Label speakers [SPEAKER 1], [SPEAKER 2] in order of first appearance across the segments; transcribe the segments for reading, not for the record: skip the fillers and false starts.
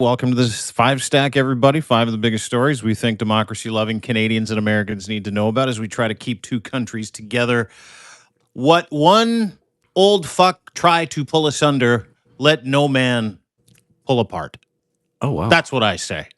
[SPEAKER 1] Welcome to this FiveStack, everybody. Five of the biggest stories we think democracy-loving Canadians and Americans need to know about as we try to keep two countries together. What one old fuck tried to pull us under, let no man pull apart.
[SPEAKER 2] Oh, wow.
[SPEAKER 1] That's what I say.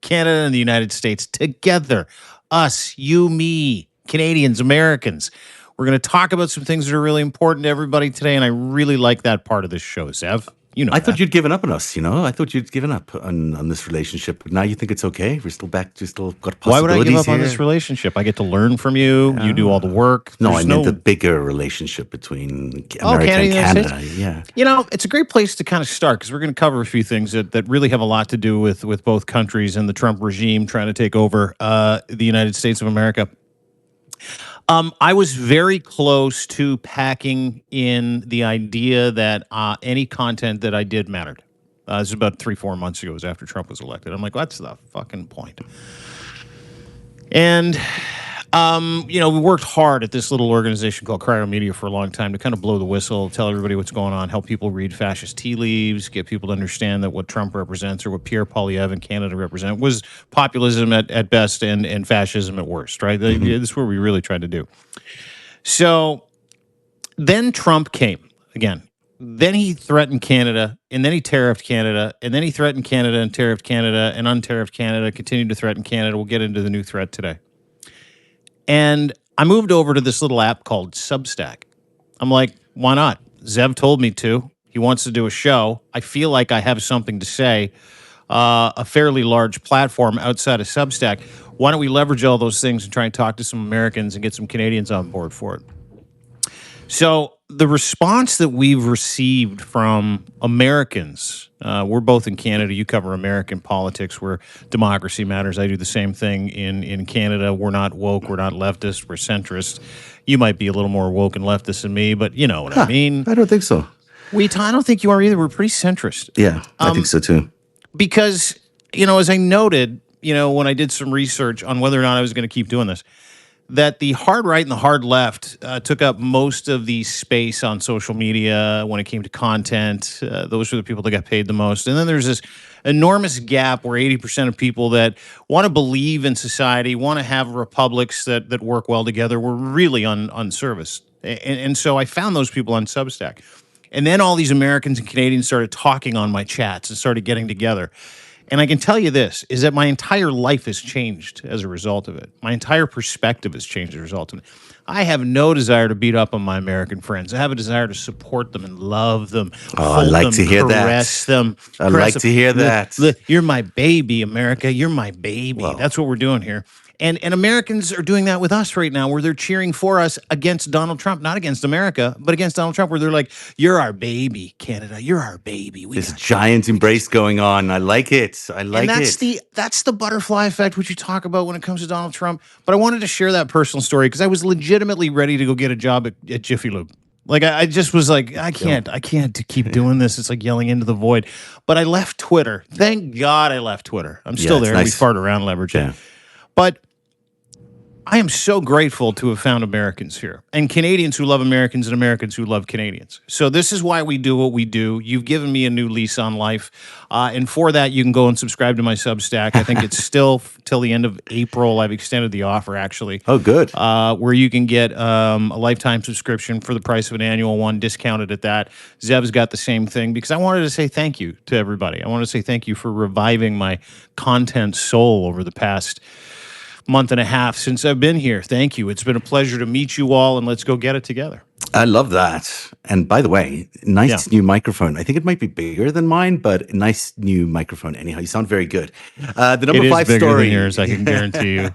[SPEAKER 1] Canada and the United States together. Us, you, me, Canadians, Americans. We're going to talk about some things that are really important to everybody today, and I really like that part of this show, Zev. You know
[SPEAKER 2] I
[SPEAKER 1] that.
[SPEAKER 2] thought you'd given up on us, I thought you'd given up on this relationship. But now you think it's okay? We're still back, we still got possibilities.
[SPEAKER 1] Why would I give up
[SPEAKER 2] here.
[SPEAKER 1] on this relationship? I get to learn from you. You do all the work.
[SPEAKER 2] No,
[SPEAKER 1] There's
[SPEAKER 2] I meant the bigger relationship between America and Canada. Yeah.
[SPEAKER 1] You know, it's a great place to kind of start because we're going to cover a few things that really have a lot to do with both countries and the Trump regime trying to take over the United States of America. I was very close to packing in the idea that any content that I did mattered. This was about 3-4 months ago. It was after Trump was elected. I'm like, what's the fucking point? And, we worked hard at this little organization called Cryo Media for a long time to kind of blow the whistle, tell everybody what's going on, help people read fascist tea leaves, get people to understand that what Trump represents or what Pierre Poilievre in Canada represent was populism at best and fascism at worst, right? This is what we really tried to do. So then Trump came again. Then he threatened Canada, and then he tariffed Canada, and then he threatened Canada and tariffed Canada and untariffed Canada, continued to threaten Canada. We'll get into the new threat today. And I moved over to this little app called Substack. I'm like, why not? Zev told me to. He wants to do a show. I feel like I have something to say. A fairly large platform outside of Substack. Why don't we leverage all those things and try and talk to some Americans and get some Canadians on board for it? So the response that we've received from Americans, we're both in Canada. You cover American politics where democracy matters. I do the same thing in Canada. We're not woke. We're not leftist. We're centrist. You might be a little more woke and leftist than me, but you know what I mean.
[SPEAKER 2] I don't think so.
[SPEAKER 1] I don't think you are either. We're pretty centrist.
[SPEAKER 2] Yeah, I think so too.
[SPEAKER 1] Because, as I noted, when I did some research on whether or not I was going to keep doing this, that the hard right and the hard left took up most of the space on social media when it came to content. Those were the people that got paid the most. And then there's this enormous gap where 80% of people that want to believe in society, want to have republics that work well together, were really unserviced. And so I found those people on Substack. And then all these Americans and Canadians started talking on my chats and started getting together. And I can tell you this, is that my entire life has changed as a result of it. My entire perspective has changed as a result of it. I have no desire to beat up on my American friends. I have a desire to support them and love them.
[SPEAKER 2] Oh, I'd like to hear that.
[SPEAKER 1] Caress them.
[SPEAKER 2] I'd like to hear that.
[SPEAKER 1] Look, you're my baby, America. You're my baby.
[SPEAKER 2] Well,
[SPEAKER 1] that's what we're doing here. And Americans are doing that with us right now, where they're cheering for us against Donald Trump, not against America, but against Donald Trump, where they're like, you're our baby, Canada. You're our baby.
[SPEAKER 2] This giant embrace going on. I like it.
[SPEAKER 1] That's the butterfly effect, which you talk about when it comes to Donald Trump. But I wanted to share that personal story because I was legitimately ready to go get a job at Jiffy Lube. Like I just was like, I can't keep doing this. It's like yelling into the void. But I left Twitter. Thank God I left Twitter. I'm still there.
[SPEAKER 2] Nice.
[SPEAKER 1] We fart around, leverage it. But I am so grateful to have found Americans here and Canadians who love Americans and Americans who love Canadians. So this is why we do what we do. You've given me a new lease on life. And for that, you can go and subscribe to my Substack. I think it's still till the end of April. I've extended the offer, actually.
[SPEAKER 2] Oh, good.
[SPEAKER 1] Where you can get a lifetime subscription for the price of an annual one, discounted at that. Zev's got the same thing because I wanted to say thank you to everybody. I want to say thank you for reviving my content soul over the past month and a half since I've been here. Thank you. It's been a pleasure to meet you all, and let's go get it together.
[SPEAKER 2] I love that. And by the way, nice new microphone. I think it might be bigger than mine, but a nice new microphone. Anyhow, you sound very good. The number 5
[SPEAKER 1] bigger
[SPEAKER 2] story.
[SPEAKER 1] Than yours, I can guarantee you.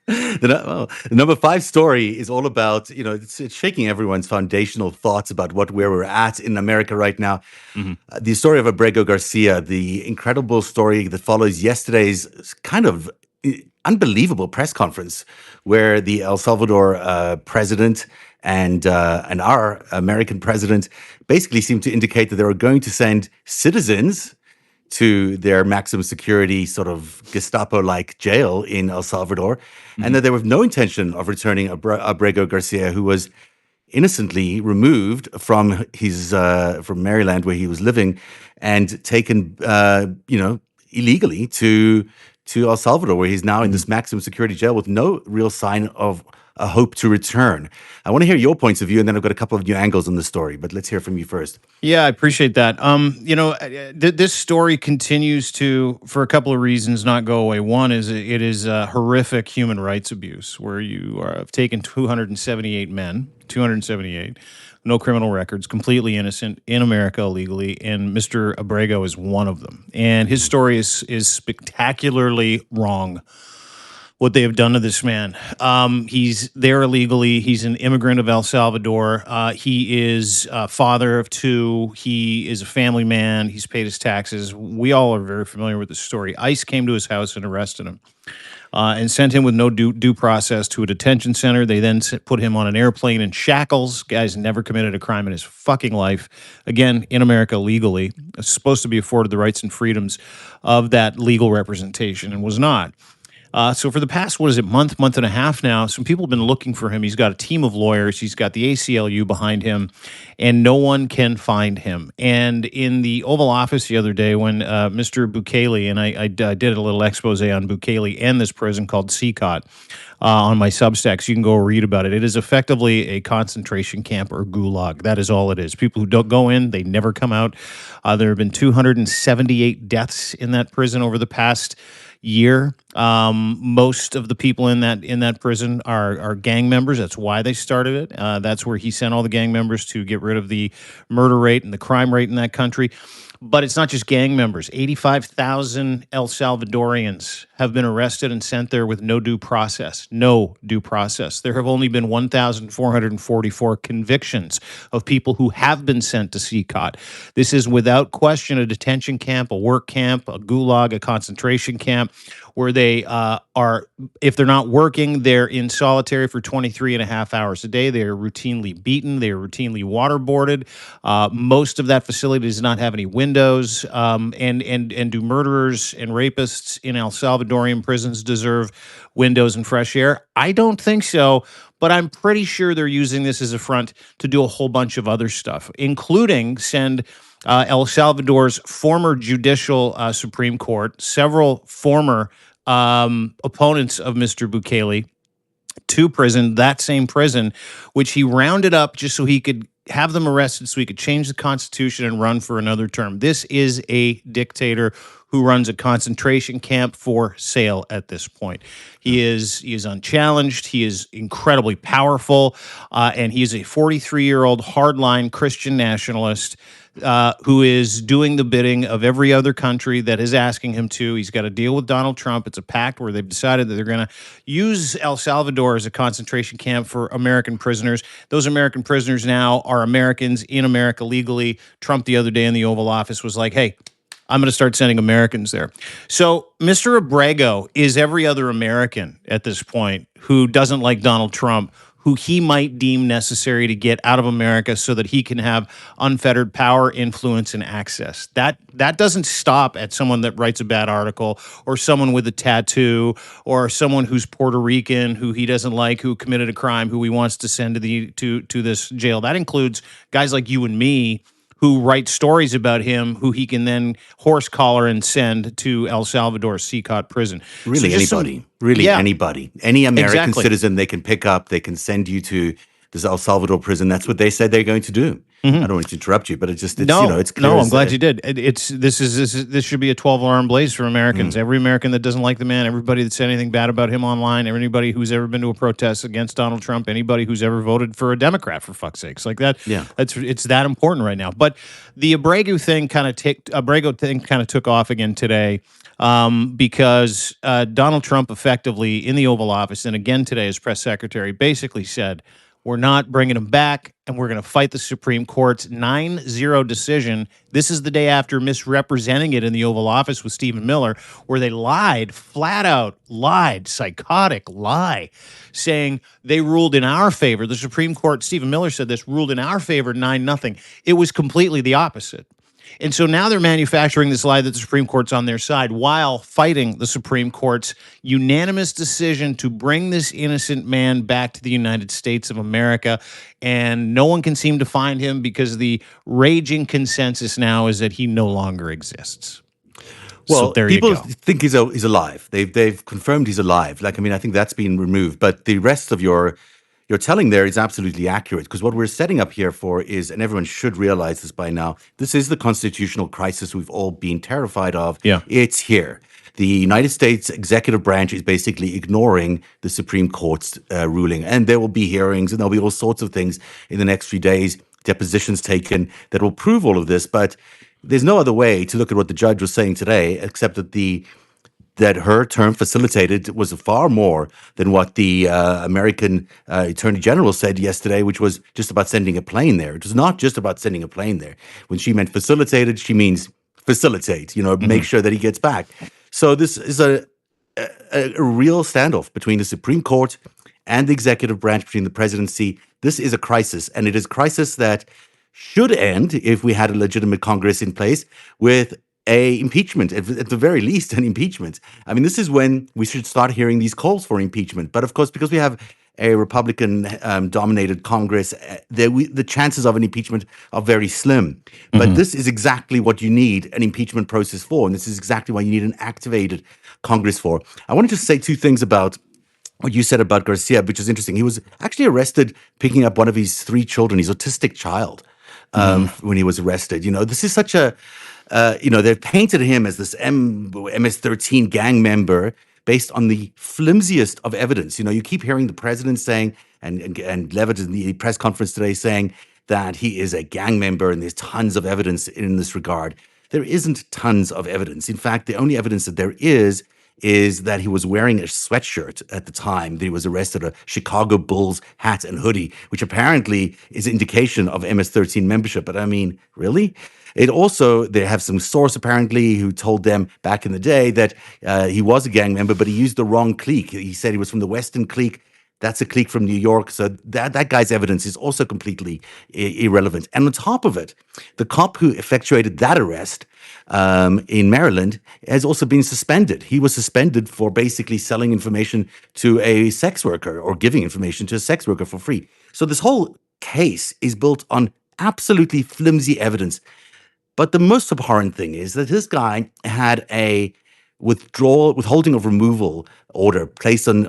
[SPEAKER 2] The number 5 story is all about, it's shaking everyone's foundational thoughts about where we're at in America right now. The story of Abrego Garcia, the incredible story that follows yesterday's kind of unbelievable press conference where the El Salvador president and our American president basically seemed to indicate that they were going to send citizens to their maximum security sort of Gestapo-like jail in El Salvador, and that there was no intention of returning Abrego Garcia, who was innocently removed from his from Maryland, where he was living, and taken, illegally to El Salvador, where he's now in this maximum security jail with no real sign of a hope to return. I want to hear your points of view, and then I've got a couple of new angles on the story. But let's hear from you first.
[SPEAKER 1] Yeah, I appreciate that. This story continues to, for a couple of reasons, not go away. One is it is horrific human rights abuse, where have taken 278 men, 278, no criminal records, completely innocent in America illegally, and Mr. Abrego is one of them. And his story is spectacularly wrong, what they have done to this man. He's there illegally. He's an immigrant of El Salvador. He is a father of two. He is a family man. He's paid his taxes. We all are very familiar with the story. ICE came to his house and arrested him. And sent him with no due process to a detention center. They then put him on an airplane in shackles. Guy's never committed a crime in his fucking life. Again, in America legally. Supposed to be afforded the rights and freedoms of that legal representation and was not. So for the past, month and a half now, some people have been looking for him. He's got a team of lawyers. He's got the ACLU behind him, and no one can find him. And in the Oval Office the other day, when Mr. Bukele, and I did a little expose on Bukele and this prison called CCOT on my Substack, so you can go read about it. It is effectively a concentration camp or gulag. That is all it is. People who don't go in, they never come out. There have been 278 deaths in that prison over the past year. Most of the people in that prison are gang members. That's why they started it. That's where he sent all the gang members to get rid of the murder rate and the crime rate in that country. But it's not just gang members. 85,000 El Salvadorians have been arrested and sent there with no due process. No due process. There have only been 1,444 convictions of people who have been sent to CCOT. This is without question a detention camp, a work camp, a gulag, a concentration camp, where they are, if they're not working, they're in solitary for 23 and a half hours a day. They are routinely beaten. They are routinely waterboarded. Most of that facility does not have any windows. And do murderers and rapists in El Salvadorian prisons deserve windows and fresh air? I don't think so. But I'm pretty sure they're using this as a front to do a whole bunch of other stuff, including send El Salvador's former judicial Supreme Court, several former opponents of Mr. Bukele to prison, that same prison, which he rounded up just so he could have them arrested so he could change the Constitution and run for another term. This is a dictator who runs a concentration camp for sale at this point. He is unchallenged. He is incredibly powerful, and he is a 43-year-old hardline Christian nationalist who is doing the bidding of every other country that is asking him to. He's got a deal with Donald Trump. It's a pact where they've decided that they're going to use El Salvador as a concentration camp for American prisoners. Those American prisoners now are Americans in America legally. Trump the other day in the Oval Office was like, hey, I'm going to start sending Americans there. So Mr. Abrego is every other American at this point who doesn't like Donald Trump, who he might deem necessary to get out of America so that he can have unfettered power, influence, and access. That doesn't stop at someone that writes a bad article or someone with a tattoo or someone who's Puerto Rican, who he doesn't like, who committed a crime, who he wants to send to this jail. That includes guys like you and me who write stories about him, who he can then horse collar and send to El Salvador CCOT prison.
[SPEAKER 2] Really,
[SPEAKER 1] So
[SPEAKER 2] anybody. Really,
[SPEAKER 1] yeah,
[SPEAKER 2] anybody. Any American
[SPEAKER 1] exactly.
[SPEAKER 2] citizen they can pick up, they can send you to this El Salvador prison. That's what they said they're going to do. I don't want to interrupt you, but it's
[SPEAKER 1] No,
[SPEAKER 2] it's clear.
[SPEAKER 1] I'm glad you did. This should be a 12-alarm blaze for Americans. Every American that doesn't like the man, everybody that said anything bad about him online, anybody who's ever been to a protest against Donald Trump, anybody who's ever voted for a Democrat, for fuck's sakes, like that.
[SPEAKER 2] Yeah.
[SPEAKER 1] It's that important right now. But the Abrego thing kind of took off again today. Because Donald Trump effectively in the Oval Office and again today as press secretary basically said, we're not bringing him back and we're going to fight the Supreme Court's 9-0 decision. This is the day after misrepresenting it in the Oval Office with Stephen Miller, where they lied, flat out lied, psychotic lie, saying they ruled in our favor. The Supreme Court, Stephen Miller said this, ruled in our favor 9-0. It was completely the opposite. And so now they're manufacturing this lie that the Supreme Court's on their side while fighting the Supreme Court's unanimous decision to bring this innocent man back to the United States of America. And no one can seem to find him because the raging consensus now is that he no longer exists. So
[SPEAKER 2] Well,
[SPEAKER 1] there you
[SPEAKER 2] people
[SPEAKER 1] go.
[SPEAKER 2] think he's alive. They've confirmed he's alive. Like, I mean, I think that's been removed, but the rest of your telling there is absolutely accurate, because what we're setting up here for is, and everyone should realize this by now, this is the constitutional crisis we've all been terrified of.
[SPEAKER 1] Yeah.
[SPEAKER 2] It's here. The United States executive branch is basically ignoring the Supreme Court's ruling, and there will be hearings and there'll be all sorts of things in the next few days, depositions taken that will prove all of this. But there's no other way to look at what the judge was saying today, except that her term facilitated was far more than what the American Attorney General said yesterday, which was just about sending a plane there. It was not just about sending a plane there. When she meant facilitated, she means facilitate, make sure that he gets back. So this is a real standoff between the Supreme Court and the executive branch, between the presidency. This is a crisis, and it is a crisis that should end, if we had a legitimate Congress in place, with a impeachment, at the very least, an impeachment. I mean, this is when we should start hearing these calls for impeachment. But of course, because we have a Republican dominated Congress, the chances of an impeachment are very slim. But this is exactly what you need an impeachment process for. And this is exactly why you need an activated Congress for. I wanted to say two things about what you said about Garcia, which is interesting. He was actually arrested picking up one of his three children, his autistic child, when he was arrested. This is such a, they've painted him as this MS-13 gang member based on the flimsiest of evidence. You keep hearing the president saying, and Levitt in the press conference today saying that he is a gang member, and there's tons of evidence in this regard. There isn't tons of evidence. In fact, the only evidence that there is that he was wearing a sweatshirt at the time that he was arrested, a Chicago Bulls hat and hoodie, which apparently is indication of MS-13 membership. But I mean, really? They have some source apparently who told them back in the day that he was a gang member, but he used the wrong clique. He said he was from the Western clique. That's a clique from New York. So that guy's evidence is also completely irrelevant. And on top of it, the cop who effectuated that arrest in Maryland has also been suspended. He was suspended for basically selling information to a sex worker, or giving information to a sex worker for free. So this whole case is built on absolutely flimsy evidence. But the most abhorrent thing is that this guy had a withholding of removal order placed on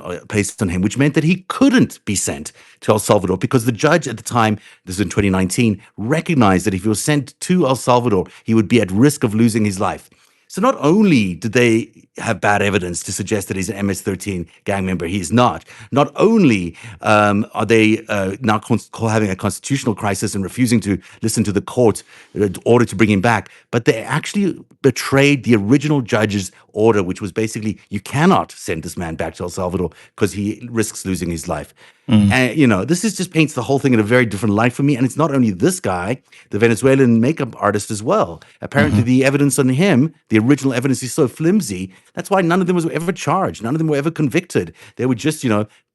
[SPEAKER 2] him, which meant that he couldn't be sent to El Salvador, because the judge at the time, this is in 2019, recognized that if he was sent to El Salvador, he would be at risk of losing his life. So not only did they have bad evidence to suggest that he's an MS-13 gang member, he is not. Not only are they now having a constitutional crisis and refusing to listen to the court in order to bring him back, but they actually betrayed the original judge's order, which was basically, you cannot send this man back to El Salvador because he risks losing his life. And, this just paints the whole thing in a very different light for me. And it's not only this guy, the Venezuelan makeup artist as well. Apparently, the evidence on him, the original evidence, is so flimsy. That's why none of them was ever charged. None of them were ever convicted. They were just,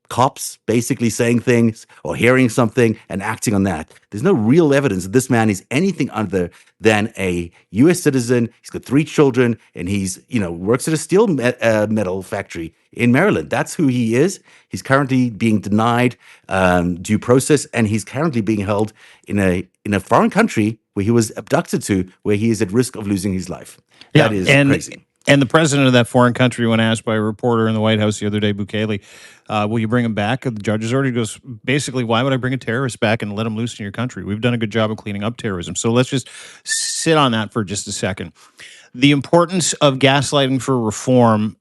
[SPEAKER 2] cops basically saying things or hearing something and acting on that. There's no real evidence that this man is anything other than a U.S. citizen. He's got three children, and he's, works at a steel metal factory in Maryland. That's who he is. He's currently being denied due process, and he's currently being held in a foreign country where he was abducted to, where he is at risk of losing his life. That is crazy.
[SPEAKER 1] And the president of that foreign country, when asked by a reporter in the White House the other day, Bukele, will you bring him back? The judge's already goes, basically, why would I bring a terrorist back and let him loose in your country? We've done a good job of cleaning up terrorism. So let's just sit on that for just a second. The importance of gaslighting for reform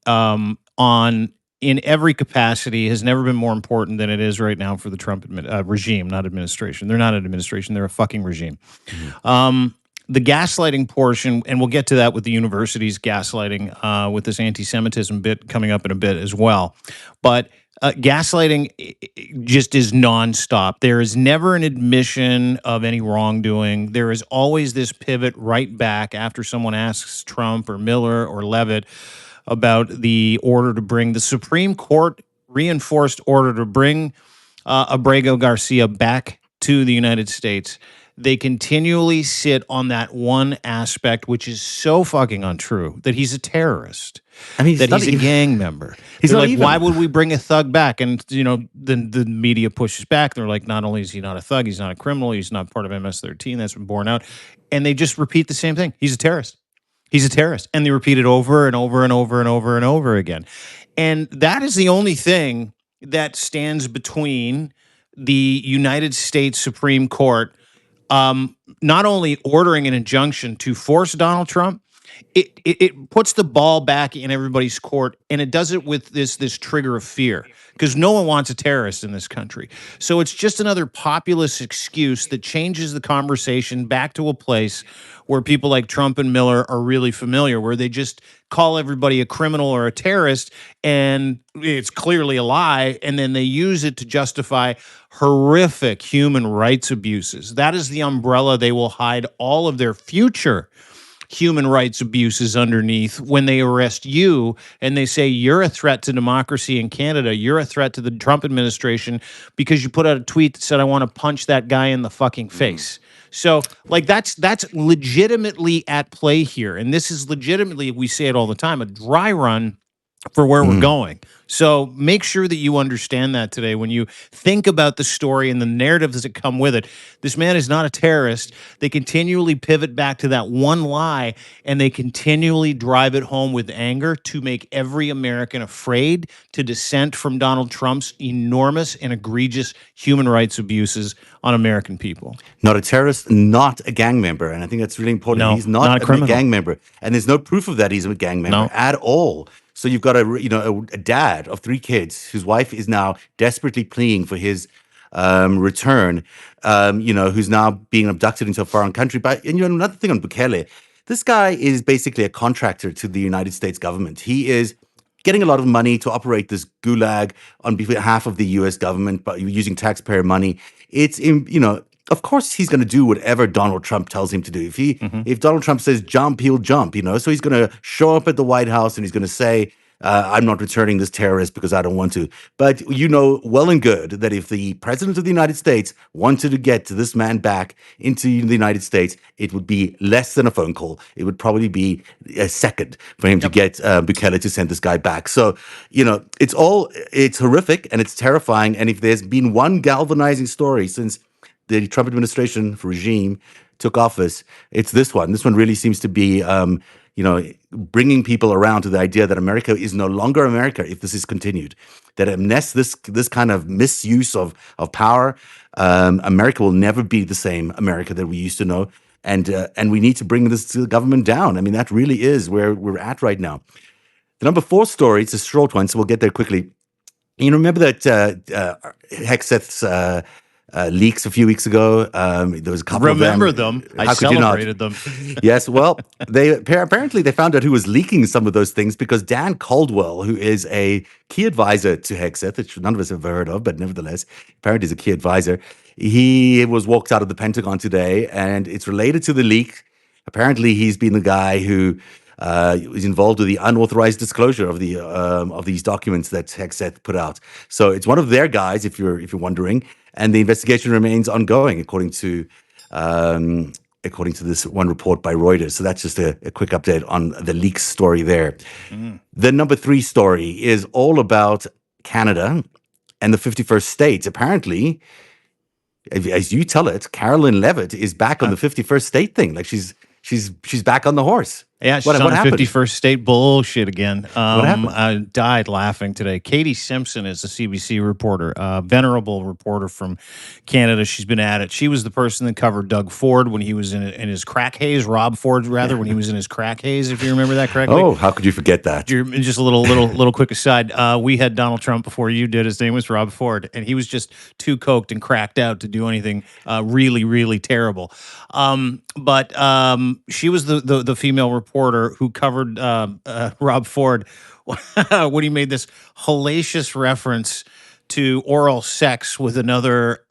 [SPEAKER 1] in every capacity has never been more important than it is right now for the Trump regime, not administration. They're not an administration. They're a fucking regime. The gaslighting portion, and we'll get to that with the universities gaslighting with this anti-Semitism bit coming up in a bit as well. But gaslighting just is nonstop. There is never an admission of any wrongdoing. There is always this pivot right back after someone asks Trump or Miller or Levitt about the order to bring the Supreme Court reinforced order to bring Abrego Garcia back to the United States. They continually sit on that one aspect, which is so fucking untrue, that he's a terrorist, that he's a gang member. They're like, why would we bring a thug back? And, then the media pushes back. They're like, not only is he not a thug, he's not a criminal, he's not part of MS-13. That's been borne out. And they just repeat the same thing. He's a terrorist. He's a terrorist. And they repeat it over and over and over and over and over again. And that is the only thing that stands between the United States Supreme Court not only ordering an injunction to force Donald Trump, it puts the ball back in everybody's court, and it does it with this trigger of fear, because no one wants a terrorist in this country. So it's just another populist excuse that changes the conversation back to a place where people like Trump and Miller are really familiar, where they just call everybody a criminal or a terrorist, and it's clearly a lie, and then they use it to justify horrific human rights abuses. That is the umbrella they will hide all of their future human rights abuses underneath when they arrest you and they say you're a threat to democracy in Canada, you're a threat to the Trump administration because you put out a tweet that said I want to punch that guy in the fucking face. So like that's legitimately at play here, and this is legitimately, we say it all the time, a dry run for where we're going. So make sure that you understand that today when you think about the story and the narratives that come with it. This man is not a terrorist. They continually pivot back to that one lie, and they continually drive it home with anger to make every American afraid to dissent from Donald Trump's enormous and egregious human rights abuses on American people.
[SPEAKER 2] Not a terrorist, not a gang member. And I think that's really important.
[SPEAKER 1] No,
[SPEAKER 2] He's not
[SPEAKER 1] a criminal.
[SPEAKER 2] gang member. And there's no proof of that he's a gang member at all. So you've got a dad of 3 kids whose wife is now desperately pleading for his return, who's now being abducted into a foreign country. But another thing on Bukele, this guy is basically a contractor to the United States government. He is getting a lot of money to operate this gulag on behalf of the U.S. government, but using taxpayer money. Of course he's going to do whatever Donald Trump tells him to do. If Donald Trump says jump, he'll jump. So he's going to show up at the White House and he's going to say, I'm not returning this terrorist because I don't want to. But well and good that if the president of the United States wanted to get this man back into the United States, it would be less than a phone call. It would probably be a second for him to get Bukele to send this guy back. So, it's horrific and it's terrifying. And if there's been one galvanizing story since the Trump administration regime took office, it's this one. This one really seems to be bringing people around to the idea that America is no longer America if this is continued. That unless this kind of misuse of power, America will never be the same America that we used to know. And we need to bring this government down. I mean, that really is where we're at right now. The number 4 story, it's a short one, so we'll get there quickly. Remember that Hexeth's leaks a few weeks ago. There was a couple
[SPEAKER 1] Remember
[SPEAKER 2] of them.
[SPEAKER 1] them. I celebrated them.
[SPEAKER 2] Yes. Well, apparently they found out who was leaking some of those things because Dan Caldwell, who is a key advisor to Hexeth, which none of us have ever heard of, but nevertheless, apparently he's a key advisor. He was walked out of the Pentagon today, and it's related to the leak. Apparently, he's been the guy who is involved with the unauthorized disclosure of these documents that Hexeth put out. So it's one of their guys, if you're wondering. And the investigation remains ongoing, according to this one report by Reuters. So that's just a quick update on the leaks story there. The number 3 story is all about Canada and the 51st state. Apparently, as you tell it, Carolyn Levitt is back on the 51st state thing. Like she's back on the horse.
[SPEAKER 1] Yeah, she's on 51st state bullshit again.
[SPEAKER 2] What happened?
[SPEAKER 1] I died laughing today. Katie Simpson is a CBC reporter, a venerable reporter from Canada. She's been at it. She was the person that covered Doug Ford when he was in his crack haze, Rob Ford, rather, when he was in his crack haze, if you remember that correctly.
[SPEAKER 2] Oh, how could you forget that?
[SPEAKER 1] Just a little quick aside. We had Donald Trump before you did. His name was Rob Ford, and he was just too coked and cracked out to do anything really, really terrible. But she was the female reporter who covered Rob Ford when he made this hellacious reference to oral sex with another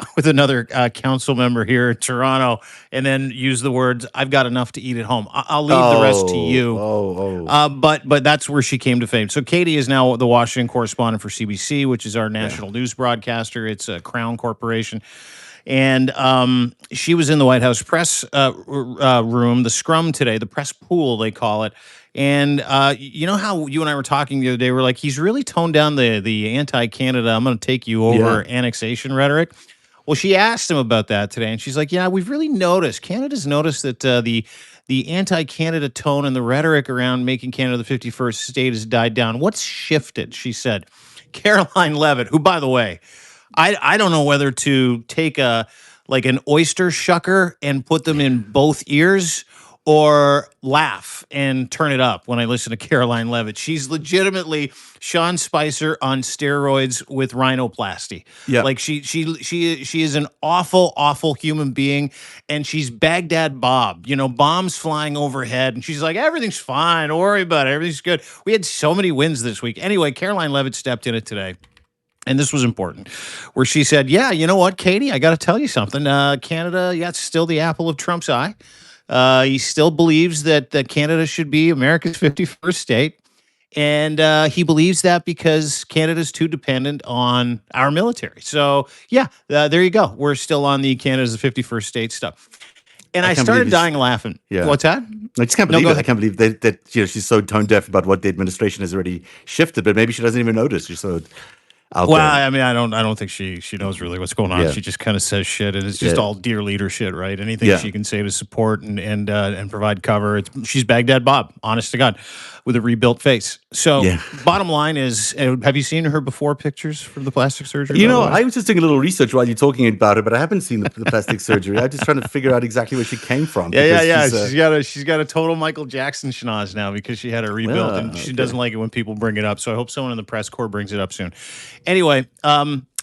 [SPEAKER 1] council member here in Toronto, and then use the words, "I've got enough to eat at home." I'll leave the rest to you. But that's where she came to fame. So Katie is now the Washington correspondent for CBC, which is our national news broadcaster. It's a Crown Corporation. And she was in the White House press room, the scrum today, the press pool, they call it. And you know how you and I were talking the other day, we're like, he's really toned down the anti-Canada, I'm going to take you over annexation rhetoric. Well, she asked him about that today, and she's like, "Yeah, we've really noticed. Canada's noticed that the anti-Canada tone and the rhetoric around making Canada the 51st state has died down. What's shifted?" She said. Caroline Levitt, who, by the way, I don't know whether to take a like an oyster shucker and put them in both ears or laugh and turn it up when I listen to Caroline Levitt. She's legitimately Sean Spicer on steroids with rhinoplasty.
[SPEAKER 2] Yeah.
[SPEAKER 1] Like she is an awful human being, and she's Baghdad Bob. You know, bombs flying overhead, and she's like, everything's fine. Don't worry about it. Everything's good. We had so many wins this week. Anyway, Caroline Levitt stepped in it today, and this was important, where she said, "Yeah, you know what, Katie, I got to tell you something. Canada, yeah, it's still the apple of Trump's eye. He still believes that Canada should be America's 51st state, and he believes that because Canada's too dependent on our military. So, yeah, there you go. We're still on the Canada's the 51st state stuff." And
[SPEAKER 2] I
[SPEAKER 1] I
[SPEAKER 2] can't believe
[SPEAKER 1] started dying laughing.
[SPEAKER 2] yeah.
[SPEAKER 1] What's that?
[SPEAKER 2] I just can't
[SPEAKER 1] No,
[SPEAKER 2] believe
[SPEAKER 1] go
[SPEAKER 2] it. I
[SPEAKER 1] ahead.
[SPEAKER 2] can't believe that she's so tone deaf about what the administration has already shifted, but maybe she doesn't even notice. She's so out
[SPEAKER 1] Well,
[SPEAKER 2] there.
[SPEAKER 1] I mean, I don't think she knows really what's going on.
[SPEAKER 2] Yeah.
[SPEAKER 1] She just kind of says shit, and it's just
[SPEAKER 2] Yeah.
[SPEAKER 1] all dear leader shit, right? Anything
[SPEAKER 2] Yeah.
[SPEAKER 1] she can say to support and provide cover. She's Baghdad Bob, honest to God, with a rebuilt face. So,
[SPEAKER 2] Yeah.
[SPEAKER 1] bottom line is, have you seen her before pictures for the plastic surgery? By the way,
[SPEAKER 2] I was just doing a little research while you're talking about it, but I haven't seen the plastic surgery. I'm just trying to figure out exactly where she came from because
[SPEAKER 1] yeah.
[SPEAKER 2] she's
[SPEAKER 1] She's got a total Michael Jackson schnoz now because she had a rebuilt, and she
[SPEAKER 2] okay.
[SPEAKER 1] doesn't like it when people bring it up. So I hope someone in the press corps brings it up soon. Anyway,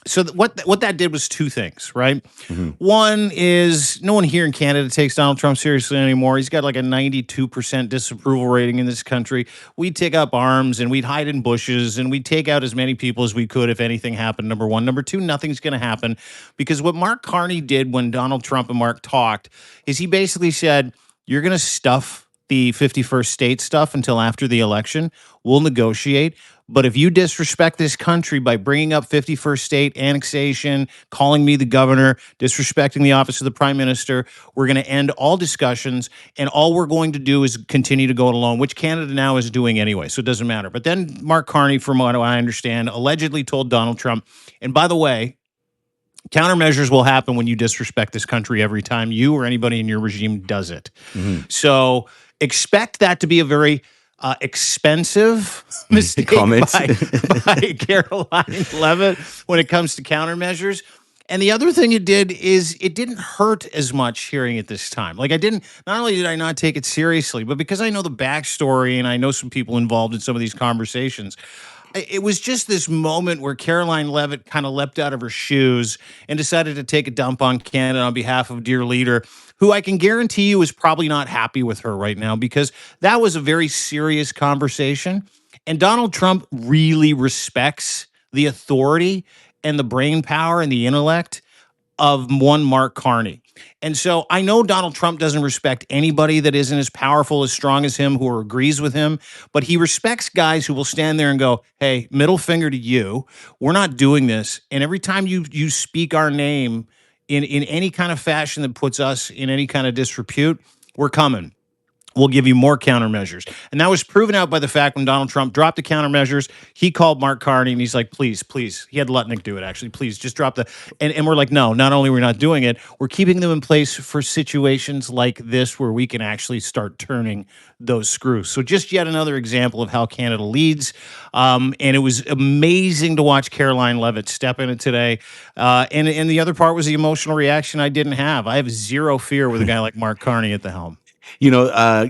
[SPEAKER 1] so what that did was two things, right?
[SPEAKER 2] Mhm.
[SPEAKER 1] One is no one here in Canada takes Donald Trump seriously anymore. He's got like a 92% disapproval rating in this country. We'd take up arms and we'd hide in bushes and we'd take out as many people as we could if anything happened. Number one. Number two, nothing's going to happen because what Mark Carney did when Donald Trump and Mark talked is he basically said, "You're going to stuff the 51st state stuff until after the election. We'll negotiate. But if you disrespect this country by bringing up 51st state annexation, calling me the governor, disrespecting the office of the prime minister, we're going to end all discussions. And all we're going to do is continue to go it alone," which Canada now is doing anyway. So it doesn't matter. But then Mark Carney, from what I understand, allegedly told Donald Trump, and by the way, countermeasures will happen when you disrespect this country every time you or anybody in your regime does it.
[SPEAKER 2] Mhm.
[SPEAKER 1] So expect that to be a very expensive mistake
[SPEAKER 2] Comment.
[SPEAKER 1] by Caroline Levitt when it comes to countermeasures. And the other thing it did is it didn't hurt as much hearing it this time. Like not only did I not take it seriously, but because I know the backstory and I know some people involved in some of these conversations, it was just this moment where Caroline Levitt kind of leapt out of her shoes and decided to take a dump on Canada on behalf of dear leader, who I can guarantee you is probably not happy with her right now because that was a very serious conversation. And Donald Trump really respects the authority and the brain power and the intellect of one Mark Carney. And so I know Donald Trump doesn't respect anybody that isn't as powerful, as strong as him, who agrees with him, but he respects guys who will stand there and go, "Hey, middle finger to you. We're not doing this." And every time you speak our name in any kind of fashion that puts us in any kind of disrepute, we're coming. We'll give you more countermeasures. And that was proven out by the fact when Donald Trump dropped the countermeasures, he called Mark Carney and he's like, please. He had Lutnick do it, actually. Please just drop the. And we're like, no, not only we're not doing it, we're keeping them in place for situations like this where we can actually start turning those screws. So just yet another example of how Canada leads. And it was amazing to watch Caroline Levitt step in it today. And the other part was the emotional reaction I didn't have. I have zero fear with a guy like Mark Carney at the helm.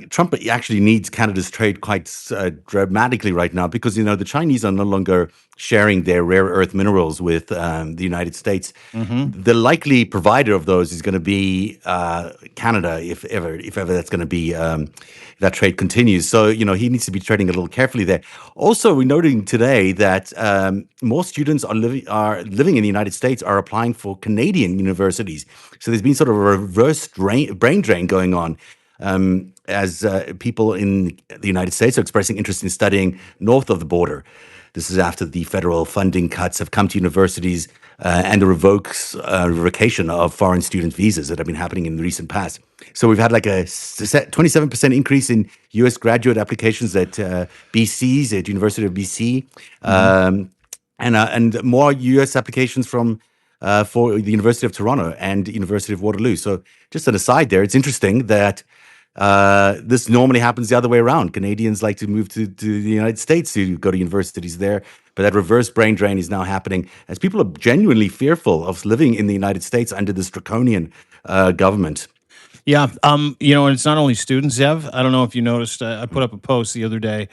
[SPEAKER 2] Trump actually needs Canada's trade quite dramatically right now because, the Chinese are no longer sharing their rare earth minerals with the United States.
[SPEAKER 1] Mm-hmm.
[SPEAKER 2] The likely provider of those is going to be Canada, if ever that's going to be, if that trade continues. So, he needs to be treading a little carefully there. Also, we're noting today that more students are living in the United States are applying for Canadian universities. So there's been sort of a reverse brain drain going on. As people in the United States are expressing interest in studying north of the border. This is after the federal funding cuts have come to universities and the revocation of foreign student visas that have been happening in the recent past. So we've had like a 27% increase in U.S. graduate applications at BC's, at University of BC, and more U.S. applications from for the University of Toronto and the University of Waterloo. So, just an aside there, it's interesting that this normally happens the other way around. Canadians like to move to the United States to go to universities there, but that reverse brain drain is now happening as people are genuinely fearful of living in the United States under this draconian government.
[SPEAKER 1] Yeah, and it's not only students, Zev. I don't know if you noticed. I put up a post the other day,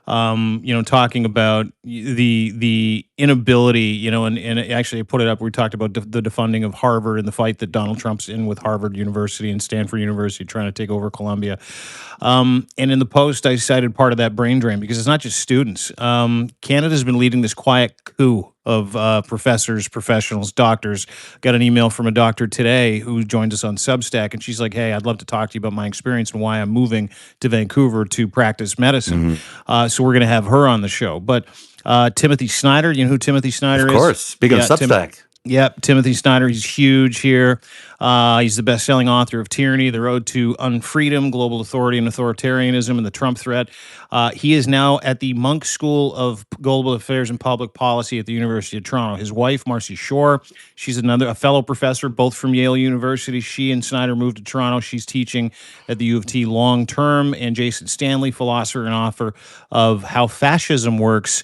[SPEAKER 1] talking about the inability, and actually I put it up. We talked about the defunding of Harvard and the fight that Donald Trump's in with Harvard University and Stanford University trying to take over Columbia. And in the post, I cited part of that brain drain because it's not just students. Canada's been leading this quiet coup of professors, professionals, doctors. Got an email from a doctor today who joined us on Substack, and she's like, "Hey, I'd love to talk to you about my experience and why I'm moving to Vancouver to practice medicine." So we're going to have her on the show. But Timothy Snyder, you know who Timothy Snyder
[SPEAKER 2] Of
[SPEAKER 1] is?
[SPEAKER 2] course, speaking of Substack.
[SPEAKER 1] Yep, Timothy Snyder. He's huge here. He's the best-selling author of Tyranny, The Road to Unfreedom, Global Authority and Authoritarianism, and the Trump Threat. He is now at the Munk School of Global Affairs and Public Policy at the University of Toronto. His wife, Marcy Shore, she's a fellow professor, both from Yale University. She and Snyder moved to Toronto. She's teaching at the U of T long-term. And Jason Stanley, philosopher and author of How Fascism Works,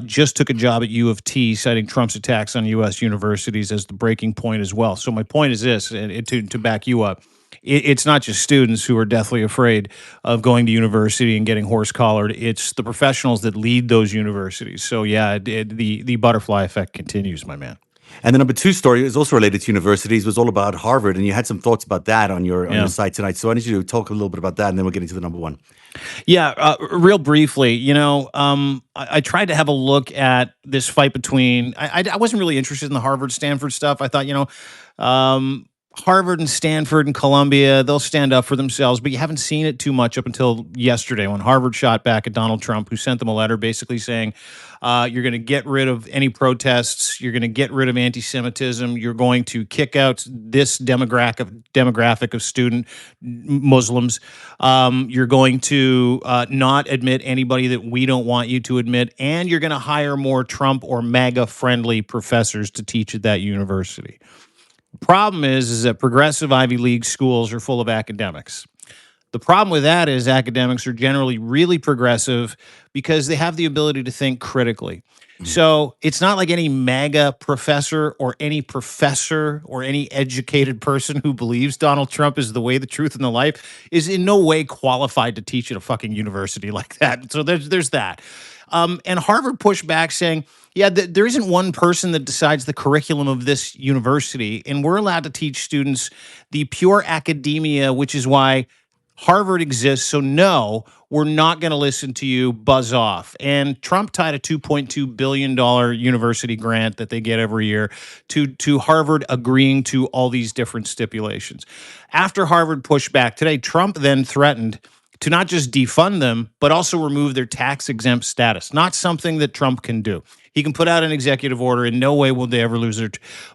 [SPEAKER 1] just took a job at U of T, citing Trump's attacks on U.S. universities as the breaking point as well. So my point is this, and to back you up, it's not just students who are deathly afraid of going to university and getting horse-collared. It's the professionals that lead those universities. So yeah, the butterfly effect continues, my man.
[SPEAKER 2] And the number two story is also related to universities, was all about Harvard, and you had some thoughts about that on your site tonight. So I need you to talk a little bit about that, and then we'll get into the number one.
[SPEAKER 1] Yeah, real briefly, I tried to have a look at this fight between. I wasn't really interested in the Harvard Stanford stuff. I thought, Harvard and Stanford and Columbia, they'll stand up for themselves, but you haven't seen it too much up until yesterday when Harvard shot back at Donald Trump, who sent them a letter basically saying, you're going to get rid of any protests, you're going to get rid of anti-Semitism, you're going to kick out this demographic of student Muslims, you're going to not admit anybody that we don't want you to admit, and you're going to hire more Trump or MAGA-friendly professors to teach at that university. Problem is that progressive Ivy League schools are full of academics. The problem with that is academics are generally really progressive because they have the ability to think critically. So it's not like any MAGA professor or any educated person who believes Donald Trump is the way, the truth, and the life is in no way qualified to teach at a fucking university like that. So there's that. And Harvard pushed back saying, yeah, there isn't one person that decides the curriculum of this university, and we're allowed to teach students the pure academia, which is why Harvard exists. So no, we're not going to listen to you. Buzz off. And Trump tied a $2.2 billion university grant that they get every year to Harvard agreeing to all these different stipulations. After Harvard pushed back today, Trump then threatened to not just defund them, but also remove their tax-exempt status. Not something that Trump can do. He can put out an executive order. In no way will they ever lose their.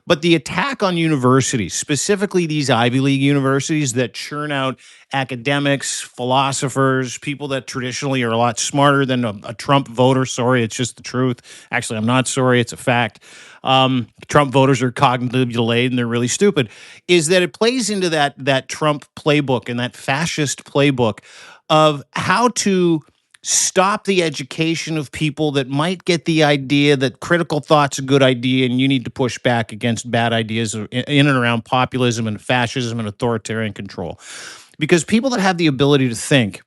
[SPEAKER 1] But the attack on universities, specifically these Ivy League universities that churn out academics, philosophers, people that traditionally are a lot smarter than a Trump voter. Sorry, it's just the truth. Actually, I'm not sorry. It's a fact. Trump voters are cognitively delayed and they're really stupid. Is that it plays into that Trump playbook and that fascist playbook of how to stop the education of people that might get the idea that critical thought's a good idea and you need to push back against bad ideas in and around populism and fascism and authoritarian control. Because people that have the ability to think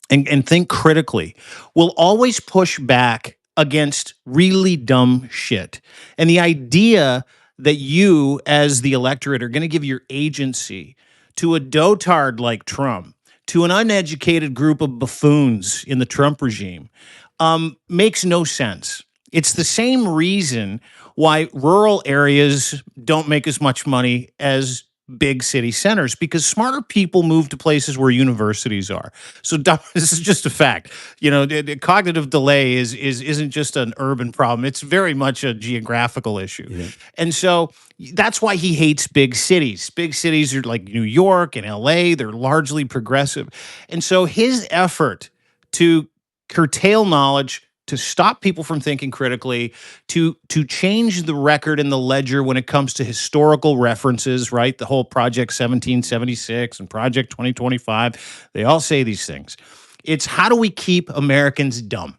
[SPEAKER 1] and think critically will always push back against really dumb shit. And the idea that you, as the electorate, are going to give your agency to a dotard like Trump, to an uneducated group of buffoons in the Trump regime, makes no sense. It's the same reason why rural areas don't make as much money as big city centers, because smarter people move to places where universities are. So this is just a fact. The cognitive delay isn't just an urban problem. It's very much a geographical issue. Yeah. And so that's why he hates big cities. Big cities are like New York and LA. They're largely progressive. And so his effort to curtail knowledge, to stop people from thinking critically, to change the record and the ledger when it comes to historical references, right? The whole Project 1776 and Project 2025, they all say these things. It's how do we keep Americans dumb?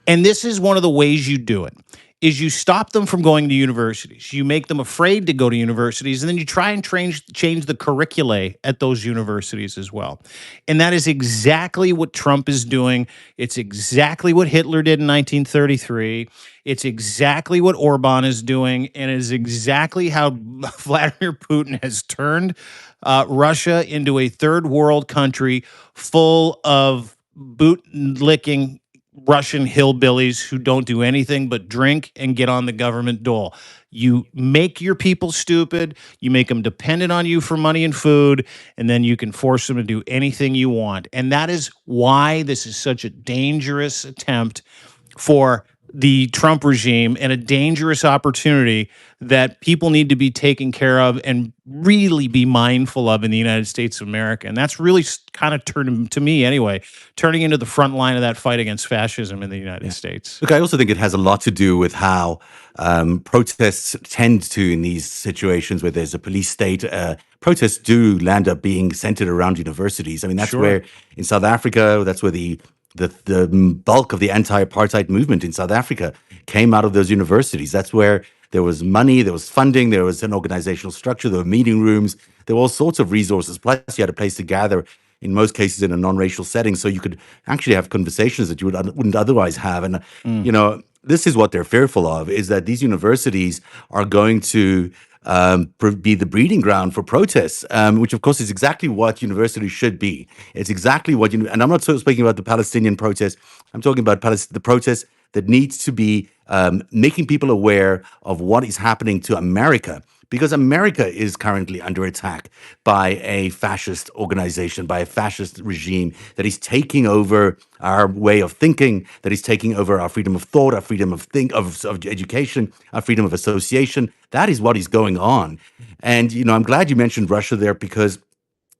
[SPEAKER 1] And this is one of the ways you do it is you stop them from going to universities. You make them afraid to go to universities, and then you try and change the curricula at those universities as well. And that is exactly what Trump is doing. It's exactly what Hitler did in 1933. It's exactly what Orban is doing, and it is exactly how Vladimir Putin has turned Russia into a third world country full of boot licking Russian hillbillies who don't do anything but drink and get on the government dole. You make your people stupid, you make them dependent on you for money and food, and then you can force them to do anything you want. And that is why this is such a dangerous attempt for the Trump regime and a dangerous opportunity that people need to be taken care of and really be mindful of in the United States of America. And that's really kind of turned, to me anyway, turning into the front line of that fight against fascism in the United States.
[SPEAKER 2] Look, I also think it has a lot to do with how protests tend to, in these situations where there's a police state, protests do land up being centered around universities. I mean, that's
[SPEAKER 1] Sure.
[SPEAKER 2] where in South Africa, that's where the bulk of the anti-apartheid movement in South Africa came out of those universities. That's where there was money, there was funding, there was an organizational structure, there were meeting rooms, there were all sorts of resources. Plus, you had a place to gather, in most cases in a non-racial setting, so you could actually have conversations that you wouldn't otherwise have. And this is what they're fearful of: is that these universities are going to be the breeding ground for protests, which of course is exactly what universities should be. It's exactly what and I'm not speaking about the Palestinian protest. I'm talking about the protest that needs to be making people aware of what is happening to America, because America is currently under attack by a fascist organization, by a fascist regime that is taking over our way of thinking, that is taking over our freedom of thought, our freedom of education, our freedom of association. That is what is going on. And, I'm glad you mentioned Russia there, because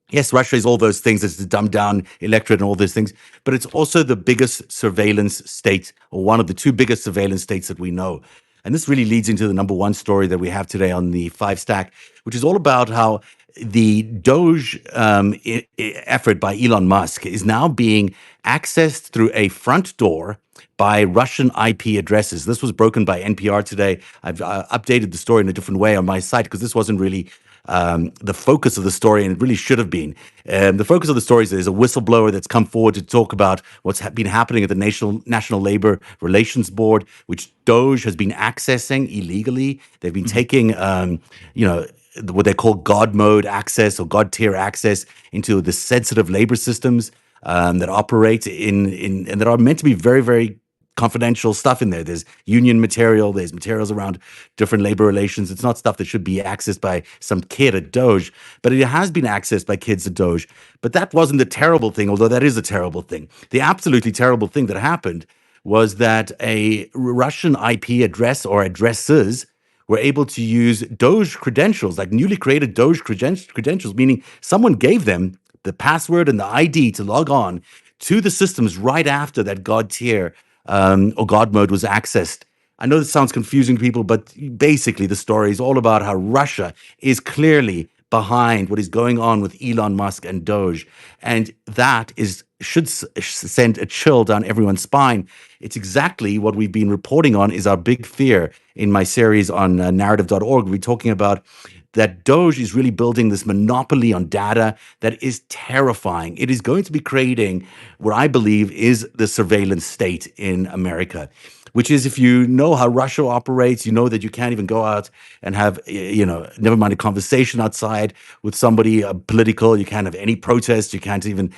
[SPEAKER 2] yes, Russia is all those things. It's the dumbed down electorate and all those things, but it's also the biggest surveillance state, or one of the two biggest surveillance states that we know. And this really leads into the number one story that we have today on the FiveStack, which is all about how the Doge effort by Elon Musk is now being accessed through a front door by Russian IP addresses. This was broken by NPR today. I've updated the story in a different way on my site, because this wasn't really the focus of the story, and it really should have been. The focus of the story is there's a whistleblower that's come forward to talk about what's been happening at the National Labor Relations Board, which Doge has been accessing illegally. They've been taking, what they call God mode access or God tier access into the sensitive labor systems that operate in and that are meant to be very, very confidential stuff in there. There's union material, there's materials around different labor relations. It's not stuff that should be accessed by some kid at Doge, but it has been accessed by kids at Doge. But that wasn't the terrible thing, although that is a terrible thing. The absolutely terrible thing that happened was that a Russian IP address or addresses were able to use Doge credentials, like newly created Doge credentials, meaning someone gave them the password and the ID to log on to the systems right after that God tier or God mode was accessed. I know this sounds confusing to people, but basically the story is all about how Russia is clearly behind what is going on with Elon Musk and Doge. And that should send a chill down everyone's spine. It's exactly what we've been reporting on is our big fear in my series on narrative.org. We're talking about that Doge is really building this monopoly on data that is terrifying. It is going to be creating what I believe is the surveillance state in America, which is, if you know how Russia operates, you know that you can't even go out and have, never mind a conversation outside with somebody political. You can't have any protest. You can't even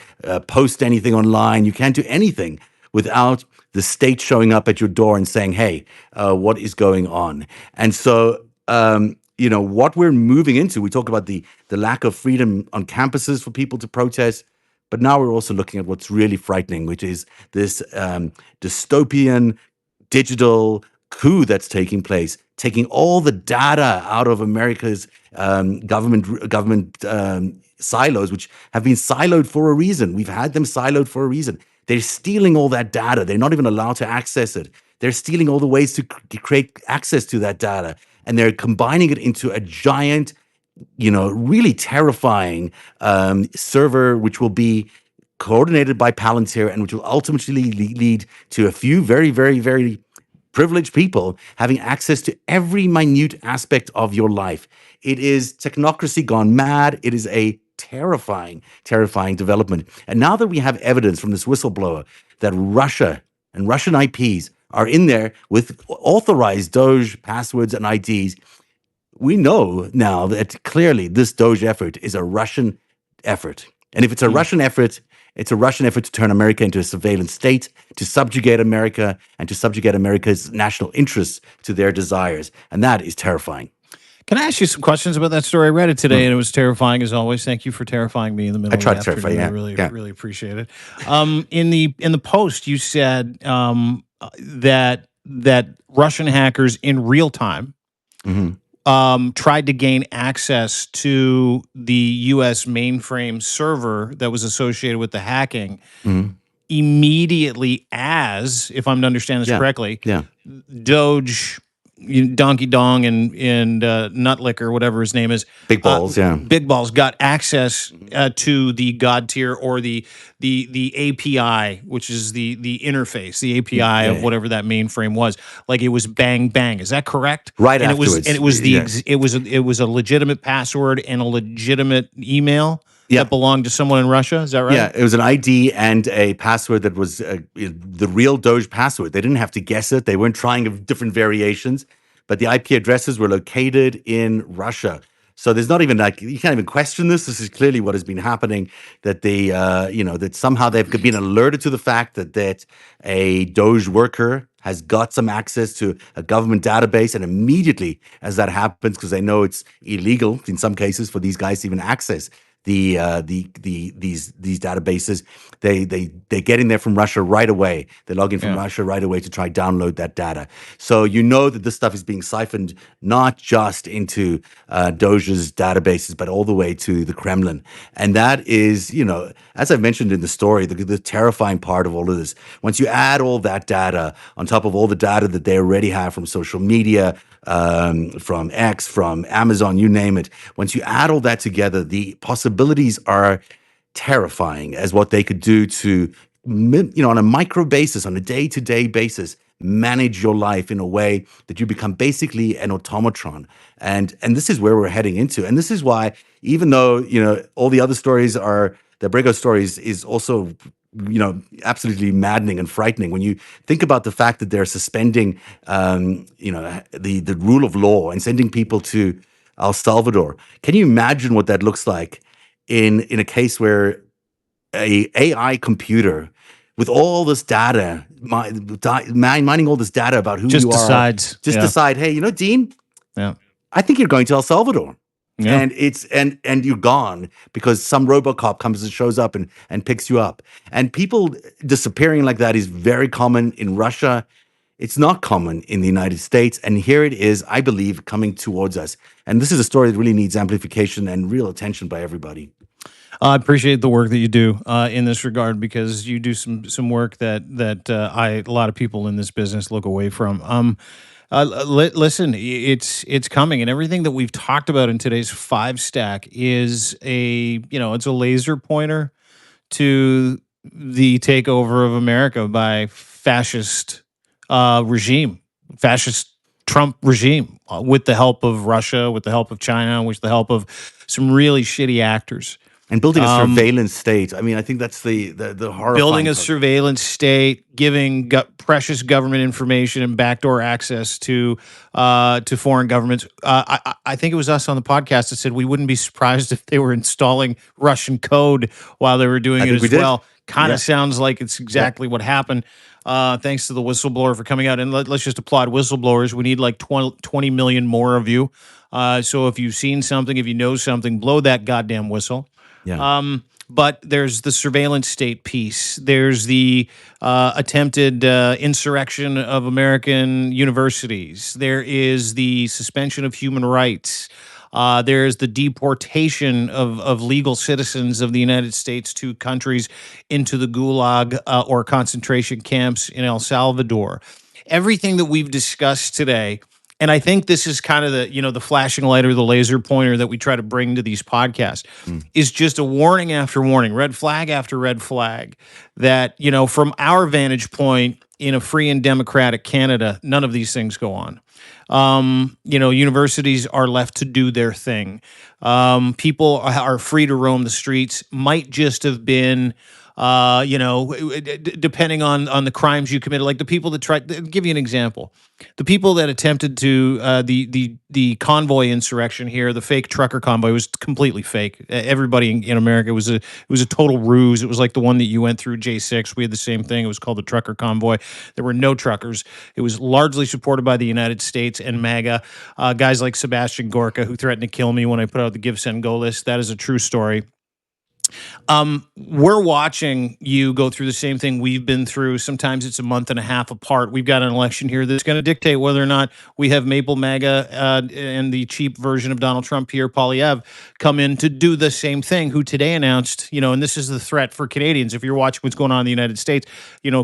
[SPEAKER 2] post anything online. You can't do anything without the state showing up at your door and saying, hey, what is going on? And so, what we're moving into, we talk about the lack of freedom on campuses for people to protest, but now we're also looking at what's really frightening, which is this dystopian digital coup that's taking place, taking all the data out of America's government silos, which have been siloed for a reason. We've had them siloed for a reason, They're stealing all that data. They're not even allowed to access it. They're stealing all the ways to create access to that data, and they're combining it into a giant, really terrifying server, which will be coordinated by Palantir and which will ultimately lead to a few very, very, very privileged people having access to every minute aspect of your life. It is technocracy gone mad. It is a terrifying, terrifying development. And now that we have evidence from this whistleblower that Russia and Russian IPs are in there with authorized Doge passwords and IDs, we know now that clearly this Doge effort is a Russian effort. And if it's a Russian effort, it's a Russian effort to turn America into a surveillance state, to subjugate America, and to subjugate America's national interests to their desires. And that is terrifying.
[SPEAKER 1] Can I ask you some questions about that story? I read it today, and it was terrifying as always. Thank you for terrifying me in the middle
[SPEAKER 2] I
[SPEAKER 1] of
[SPEAKER 2] tried
[SPEAKER 1] the
[SPEAKER 2] to terrify
[SPEAKER 1] afternoon.
[SPEAKER 2] you.
[SPEAKER 1] I really,
[SPEAKER 2] Yeah.
[SPEAKER 1] really appreciate it. In the post, you said that Russian hackers in real time tried to gain access to the U.S. mainframe server that was associated with the hacking immediately as, if I'm to understand this correctly,
[SPEAKER 2] Yeah.
[SPEAKER 1] Doge, Donkey Dong, and Nutlick, or whatever his name is,
[SPEAKER 2] Big balls,
[SPEAKER 1] Big Balls got access to the God tier, or the API, which is the interface, the API of whatever that mainframe was. Like, it was bang bang. Is that correct?
[SPEAKER 2] Right
[SPEAKER 1] and
[SPEAKER 2] afterwards.
[SPEAKER 1] It was it was a legitimate password and a legitimate email
[SPEAKER 2] Yeah.
[SPEAKER 1] that belonged to someone in Russia. Is that right?
[SPEAKER 2] Yeah, it was an ID and a password that was the real Doge password. They didn't have to guess it. They weren't trying different variations, but the IP addresses were located in Russia. So there's not even you can't even question this. This is clearly what has been happening. That that somehow they've been alerted to the fact that a Doge worker has got some access to a government database, and immediately as that happens, because they know it's illegal in some cases for these guys to even access these databases, they get in there from Russia right away. They log in from Russia right away to try download that data. So you know that this stuff is being siphoned not just into Doge's databases, but all the way to the Kremlin. And that is, as I've mentioned in the story, the terrifying part of all of this. Once you add all that data on top of all the data that they already have from social media, from X, from Amazon, you name it. Once you add all that together, the possibilities are terrifying as what they could do to, on a micro basis, on a day-to-day basis, manage your life in a way that you become basically an automatron. And this is where we're heading into. And this is why, even though, all the other stories are, the Brego stories is also absolutely maddening and frightening when you think about the fact that they're suspending, the rule of law and sending people to El Salvador. Can you imagine what that looks like in a case where a AI computer with all this data, mining all this data about who you are, decide, hey, Dean, I think you're going to El Salvador. Yeah. And you're gone because some RoboCop comes and shows up and picks you up. And people disappearing like that is very common in Russia. It's not common in the United States. And here it is, I believe, coming towards us. And this is a story that really needs amplification and real attention by everybody.
[SPEAKER 1] I appreciate the work that you do in this regard, because you do some work that a lot of people in this business look away from. Listen, it's coming, and everything that we've talked about in today's FiveStack is it's a laser pointer to the takeover of America by fascist Trump regime, with the help of Russia, with the help of China, with the help of some really shitty actors.
[SPEAKER 2] And building a surveillance state. I mean, I think that's the horrifying
[SPEAKER 1] building a
[SPEAKER 2] part.
[SPEAKER 1] surveillance state, giving precious government information and backdoor access to foreign governments. I think it was us on the podcast that said we wouldn't be surprised if they were installing Russian code while they were doing it as well. Kind of sounds like it's exactly what happened. Thanks to the whistleblower for coming out. And let's just applaud whistleblowers. We need like 20 million more of you. So if you've seen something, if you know something, blow that goddamn whistle.
[SPEAKER 2] Yeah.
[SPEAKER 1] But there's the surveillance state piece. There's the attempted insurrection of American universities. There is the suspension of human rights. There's the deportation of legal citizens of the United States to countries into the Gulag or concentration camps in El Salvador. Everything that we've discussed today, and I think this is kind of the flashing light or the laser pointer that we try to bring to these podcasts,
[SPEAKER 2] Mm.
[SPEAKER 1] is just a warning after warning, red flag after red flag, that from our vantage point in a free and democratic Canada, none of these things go on. Universities are left to do their thing. People are free to roam the streets. Might just have been, depending on the crimes you committed. Like the people that tried. Give you an example. The people that attempted to the convoy insurrection here, the fake trucker convoy, was completely fake. Everybody in America, it was a total ruse. It was like the one that you went through, J6. We had the same thing. It was called the trucker convoy. There were no truckers. It was largely supported by the United States and MAGA. Guys like Sebastian Gorka, who threatened to kill me when I put out the Give, Send, Go list. That is a true story. We're watching you go through the same thing we've been through. Sometimes it's a month and a half apart. We've got an election here that's going to dictate whether or not we have Maple MAGA and the cheap version of Donald Trump, Pierre Poilievre, come in to do the same thing, who today announced, and this is the threat for Canadians. If you're watching what's going on in the United States,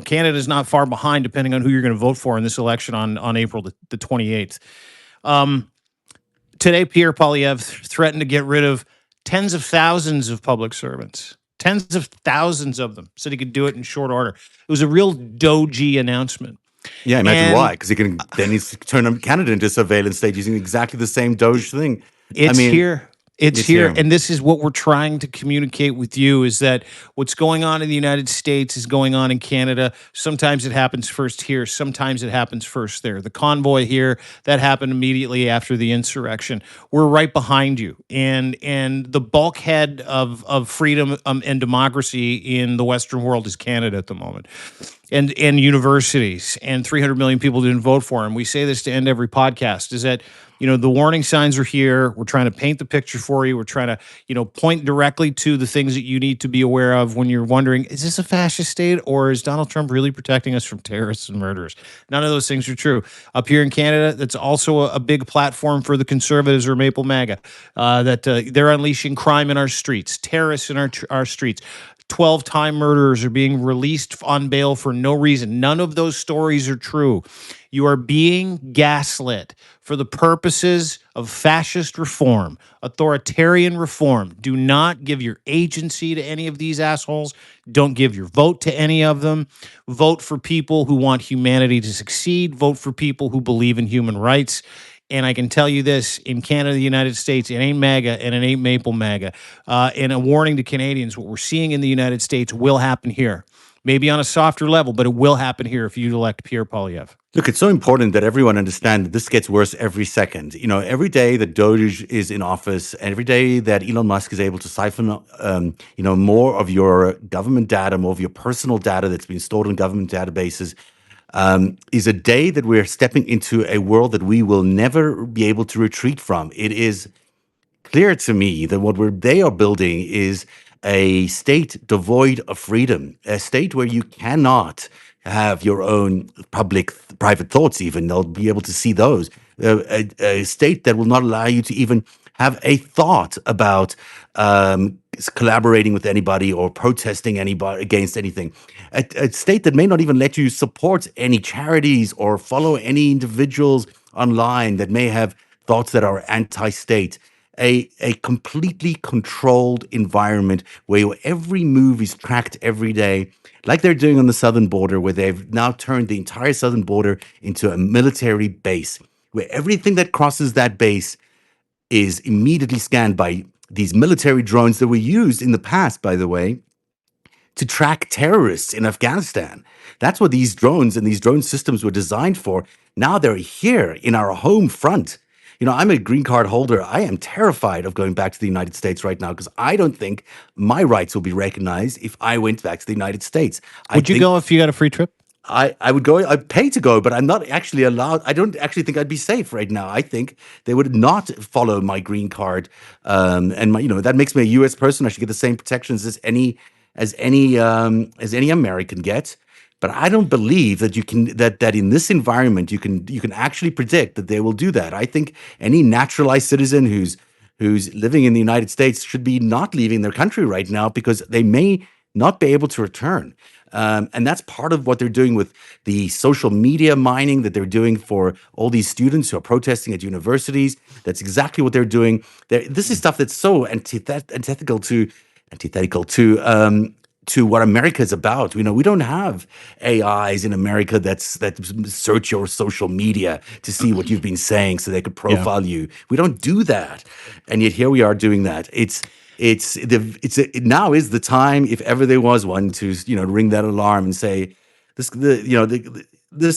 [SPEAKER 1] Canada's not far behind, depending on who you're going to vote for in this election on April the 28th. Today, Pierre Poilievre threatened to get rid of tens of thousands of public servants, tens of thousands of them, said he could do it in short order. It was a real doji announcement.
[SPEAKER 2] Yeah, imagine
[SPEAKER 1] And
[SPEAKER 2] why. Because then he's turn Canada into a surveillance state using exactly the same Doge thing.
[SPEAKER 1] it's
[SPEAKER 2] mean,
[SPEAKER 1] here. It's here. And this is what we're trying to communicate with you, is that what's going on in the United States is going on in Canada. Sometimes it happens first here. Sometimes it happens first there. The convoy here, that happened immediately after the insurrection. We're right behind you. And the bulkhead of freedom and democracy in the Western world is Canada at the moment. And universities, and 300 million people didn't vote for him. We say this to end every podcast, is that the warning signs are here. We're trying to paint the picture for you. We're trying to point directly to the things that you need to be aware of when you're wondering, is this a fascist state, or is Donald Trump really protecting us from terrorists and murderers? None of those things are true. Up here in Canada, that's also a big platform for the Conservatives or Maple MAGA, that they're unleashing crime in our streets, terrorists in our streets. 12-time murderers are being released on bail for no reason. None of those stories are true. You are being gaslit for the purposes of fascist reform, authoritarian reform. Do not give your agency to any of these assholes. Don't give your vote to any of them. Vote for people who want humanity to succeed. Vote for people who believe in human rights. And I can tell you this, in Canada, the United States, it ain't MAGA and it ain't Maple MAGA. And a warning to Canadians, what we're seeing in the United States will happen here. Maybe on a softer level, but it will happen here if you elect Pierre Poilievre.
[SPEAKER 2] Look, it's so important that everyone understand that this gets worse every second. Every day that Doge is in office, every day that Elon Musk is able to siphon, more of your government data, more of your personal data that's been stored in government databases, is a day that we're stepping into a world that we will never be able to retreat from. It is clear to me that they are building is a state devoid of freedom, a state where you cannot have your own private thoughts. Even they'll be able to see those. A state that will not allow you to even have a thought about collaborating with anybody or protesting anybody against anything. A state that may not even let you support any charities or follow any individuals online that may have thoughts that are anti-state. A completely controlled environment where every move is tracked every day, like they're doing on the southern border, where they've now turned the entire southern border into a military base, where everything that crosses that base is immediately scanned by these military drones that were used in the past, by the way, to track terrorists in Afghanistan. That's what these drones and these drone systems were designed for. Now they're here in our home front. I'm a green card holder. I am terrified of going back to the United States right now because I don't think my rights will be recognized if I went back to the United States.
[SPEAKER 1] Would you go if you got a free trip?
[SPEAKER 2] I would go. I'd pay to go, but I'm not actually allowed. I don't actually think I'd be safe right now. I think they would not follow my green card, and that makes me a U.S. person. I should get the same protections as any American gets. But I don't believe that you can that in this environment you can actually predict that they will do that. I think any naturalized citizen who's who's living in the United States should be not leaving their country right now because they may not be able to return. And that's part of what they're doing with the social media mining that they're doing for all these students who are protesting at universities. That's exactly what they're doing. This is stuff that's so antithetical to what America is about. We don't have AIs in America that search your social media to see what you've been saying so they could
[SPEAKER 1] Yeah.
[SPEAKER 2] profile you. We don't do that, and yet here we are doing that. Now is the time, if ever there was one, to ring that alarm and say this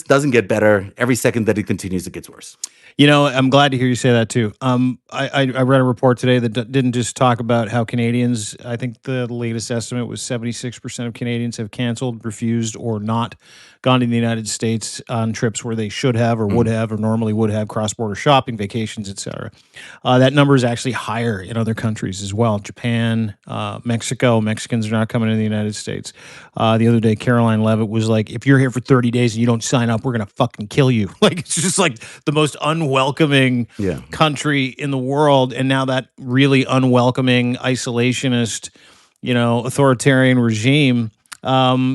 [SPEAKER 2] doesn't get better. Every second that it continues, it gets worse.
[SPEAKER 1] I'm glad to hear you say that too. I read a report today that didn't just talk about how Canadians. I think the latest estimate was 76% of Canadians have canceled, refused, or not gone to the United States on trips where they should have or would
[SPEAKER 2] Mm.
[SPEAKER 1] have or normally would have cross-border shopping, vacations, etc. That number is actually higher in other countries as well. Japan, Mexico. Mexicans are not coming to the United States. The other day, Caroline Levitt was like, "If you're here for 30 days and you don't sign up, we're gonna fucking kill you." Like it's just like the most unwelcoming
[SPEAKER 2] Yeah.
[SPEAKER 1] country in the world, and now that really unwelcoming, isolationist, authoritarian regime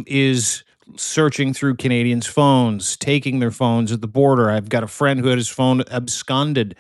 [SPEAKER 1] is searching through Canadians' phones, taking their phones at the border. I've got a friend who had his phone absconded,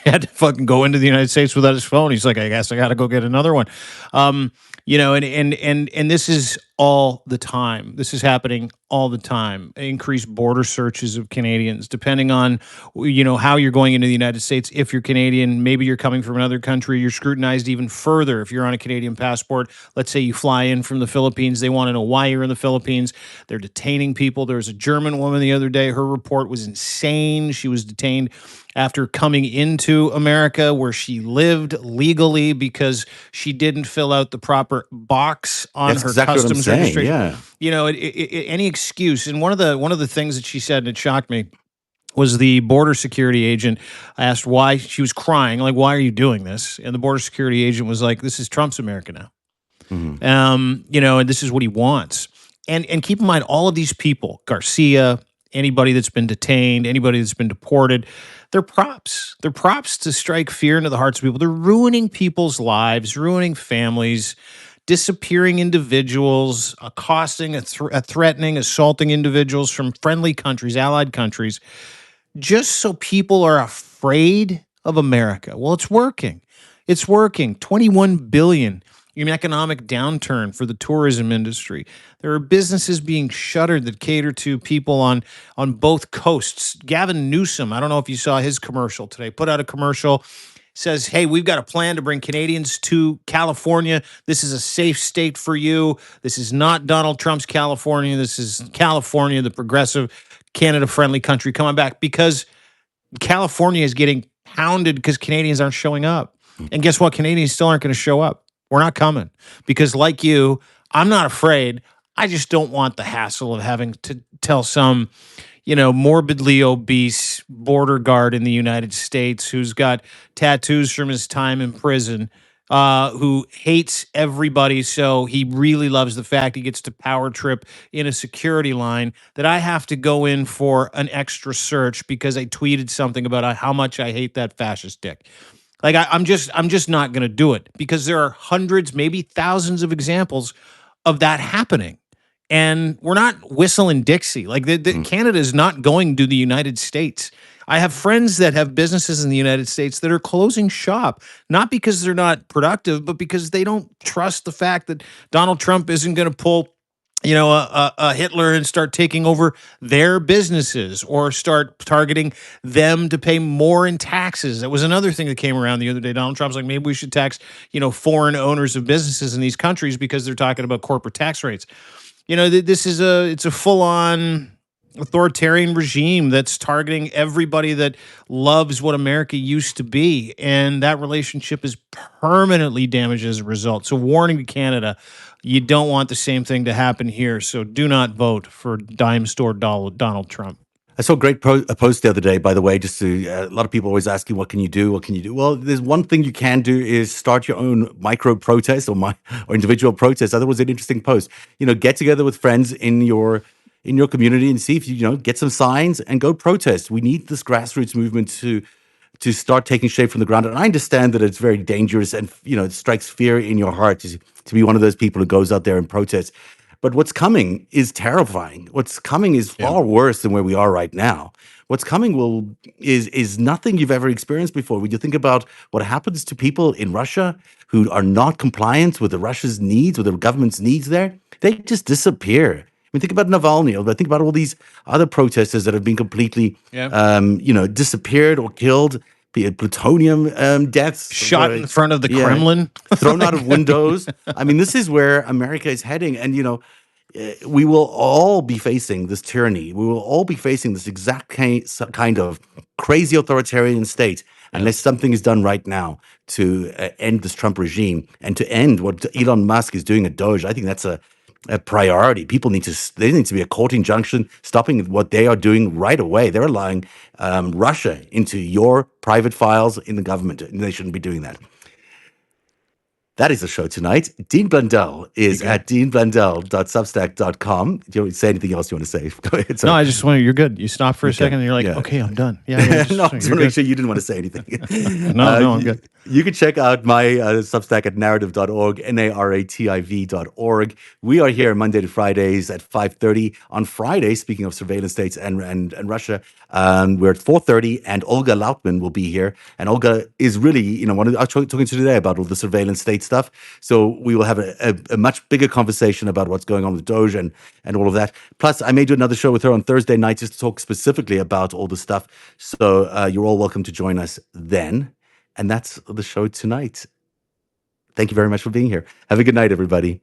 [SPEAKER 1] had to fucking go into the United States without his phone. He's like, I guess I got to go get another one. And this is all the time. This is happening all the time. Increased border searches of Canadians, depending on how you're going into the United States. If you're Canadian, maybe you're coming from another country, you're scrutinized even further. If you're on a Canadian passport, let's say you fly in from the Philippines, they want to know why you're in the Philippines. They're detaining people. There was a German woman the other day. Her report was insane. She was detained after coming into America where she lived legally because she didn't fill out the proper box on
[SPEAKER 2] That's
[SPEAKER 1] her
[SPEAKER 2] exactly what I'm
[SPEAKER 1] customs
[SPEAKER 2] saying.
[SPEAKER 1] registration.
[SPEAKER 2] Yeah.
[SPEAKER 1] Any excuse. And one of the things that she said, and it shocked me, was the border security agent asked why. She was crying, like, "Why are you doing this?" And the border security agent was like, "This is Trump's America now."
[SPEAKER 2] Mhm.
[SPEAKER 1] And this is what he wants. And keep in mind, all of these people, Garcia, anybody that's been detained, anybody that's been deported, they're props. They're props to strike fear into the hearts of people. They're ruining people's lives, ruining families, disappearing individuals, accosting, threatening, assaulting individuals from friendly countries, allied countries, just so people are afraid of America. Well, it's working. It's working. 21 billion in economic downturn for the tourism industry. There are businesses being shuttered that cater to people on both coasts. Gavin Newsom, I don't know if you saw his commercial today, put out a commercial, says, "Hey, we've got a plan to bring Canadians to California. This is a safe state for you. This is not Donald Trump's California. This is California, the progressive, Canada-friendly country. Come on back," because California is getting pounded because Canadians aren't showing up. And guess what? Canadians still aren't going to show up. We're not coming because, like you, I'm not afraid. I just don't want the hassle of having to tell some, morbidly obese border guard in the United States who's got tattoos from his time in prison, who hates everybody. So he really loves the fact he gets to power trip in a security line, that I have to go in for an extra search because I tweeted something about how much I hate that fascist dick. Like I'm just not going to do it because there are hundreds, maybe thousands of examples of that happening. And we're not whistling Dixie. Like
[SPEAKER 2] Mm.
[SPEAKER 1] Canada is not going to the United States. I have friends that have businesses in the United States that are closing shop, not because they're not productive, but because they don't trust the fact that Donald Trump isn't going to pull a Hitler and start taking over their businesses or start targeting them to pay more in taxes. That was another thing that came around the other day. Donald Trump's like, maybe we should tax, foreign owners of businesses in these countries because they're talking about corporate tax rates. It's a full on authoritarian regime that's targeting everybody that loves what America used to be, and that relationship is permanently damaged as a result. So, warning to Canada, you don't want the same thing to happen here. So, do not vote for dime store Donald Trump.
[SPEAKER 2] I saw a great a post the other day, by the way. Just to a lot of people always asking, "What can you do? What can you do?" Well, there's one thing you can do is start your own micro protest or individual protest. I thought it was an interesting post. Get together with friends in your community and see if you get some signs and go protest. We need this grassroots movement to start taking shape from the ground. And I understand that it's very dangerous, and it strikes fear in your heart to be one of those people who goes out there and protests. But what's coming is terrifying. What's coming is
[SPEAKER 1] Yeah.
[SPEAKER 2] far worse than where we are right now. What's coming is nothing you've ever experienced before. When you think about what happens to people in Russia who are not compliant with the Russia's needs, with the government's needs there, they just disappear. I mean, think about Navalny, or think about all these other protesters that have been completely, disappeared or killed, be it plutonium deaths,
[SPEAKER 1] Shot in front of the Kremlin.
[SPEAKER 2] thrown out of windows. I mean, this is where America is heading, and we will all be facing this tyranny. We will all be facing this exact kind of crazy authoritarian state unless something is done right now to end this Trump regime and to end what Elon Musk is doing at Doge. I think that's a priority. People need to be a court injunction stopping what they are doing right away. They're allowing Russia into your private files in the government, and they shouldn't be doing that. That is the show tonight. Dean Blundell is at deanblundell.substack.com. Do you want to say anything else you want to say? Go ahead.
[SPEAKER 1] No, I just wanted, you're good. You stop for a second and you're like, okay, I'm done. Yeah.
[SPEAKER 2] No, I just want to make sure you didn't want to say anything.
[SPEAKER 1] No, I'm good.
[SPEAKER 2] You can check out my Substack at narrative.org, narrativ.org. We are here Monday to Fridays at 5:30. On Friday, speaking of surveillance states and Russia, we're at 4:30, and Olga Lautman will be here. And Olga is really, I was talking to today about all the surveillance state stuff. So we will have a much bigger conversation about what's going on with Doge and all of that. Plus, I may do another show with her on Thursday night just to talk specifically about all the stuff. So you're all welcome to join us then. And that's the show tonight. Thank you very much for being here. Have a good night, everybody.